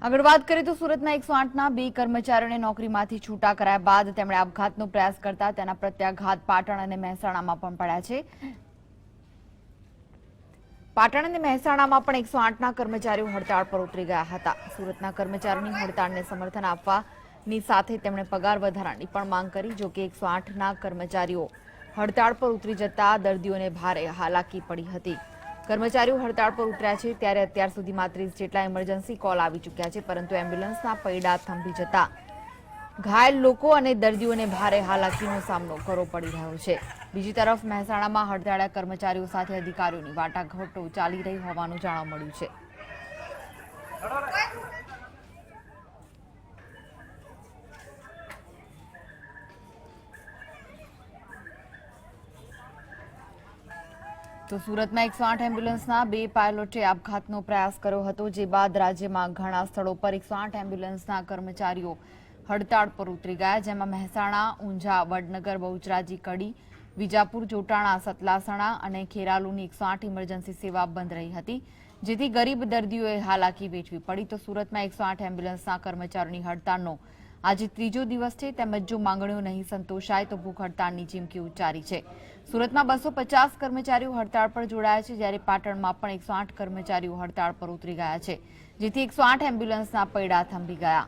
આગળ વાત કરીએ તો સુરતના 108ના 2 કર્મચારીઓને નોકરીમાંથી છૂટા કરાયા બાદ તેમણે આપઘાતનો પ્રયાસ કરતા તેના પ્રત્યાઘાત પાટણ અને મહેસાણામાં પણ પડ્યા છે। પાટણ અને મહેસાણામાં પણ 108ના કર્મચારીઓ હડતાળ પર ઉતરી ગયા હતા। સુરતના કર્મચારીઓની હડતાળને સમર્થન આપવાની સાથે તેમણે પગાર વધારાની પણ માંગ કરી। જો કે 108ના કર્મચારીઓ હડતાળ પર ઉતરી જતા દર્દીઓને ભારે હાલાકી પડી હતી। કર્મચારીઓ હડતાળ પર ઉતર્યા છે ત્યારે અત્યાર સુધીમાં 30 જેટલા ઇમરજન્સી કોલ આવી ચૂક્યા છે, પરંતુ એમ્બ્યુલન્સના પૈડા થંભી જતા ઘાયલ લોકો અને દર્દીઓને ભારે હાલાકીનો સામનો કરવો પડી રહ્યો છે। બીજી તરફ મહેસાણામાં હડતાળિયા કર્મચારીઓ સાથે અધિકારીઓની વાટાઘાટો ચાલી રહી હોવાનું જાણવા મળ્યું છે। તો સુરતમાં 108 એમ્બ્યુલન્સના 2 પાયલોટે આપઘાતનો પ્રયાસ કર્યો હતો, જે બાદ રાજ્યમાં ઘણા સ્થળો પર 108 એમ્બ્યુલન્સના કર્મચારીઓ હડતાળ પર ઉતરી ગયા, જેમાં મહેસાણા, ઊંઝા, વડનગર, બહુચરાજી, કડી, વિજાપુર, જોટાણા, સતલાસણા અને ખેરાલુની 108 ઇમરજન્સી સેવા બંધ રહી હતી, જેથી ગરીબ દર્દીઓએ હાલાકી વેઠવી પડી। તો સુરતમાં 108 એમ્બ્યુલન્સના કર્મચારીઓની હડતાળનો આજે ત્રીજો દિવસ છે, તેમજ જો માંગણીઓ નહીં સંતોષાય તો ભૂખ હડતાળની ચીમકી ઉચ્ચારી છે। સુરતમાં 250 કર્મચારીઓ હડતાળ પર જોડાયા છે, જ્યારે પાટણમાં પણ 108 કર્મચારીઓ હડતાળ પર ઉતરી ગયા છે, જેથી 108 એમ્બ્યુલન્સના પૈડા થંભી ગયા।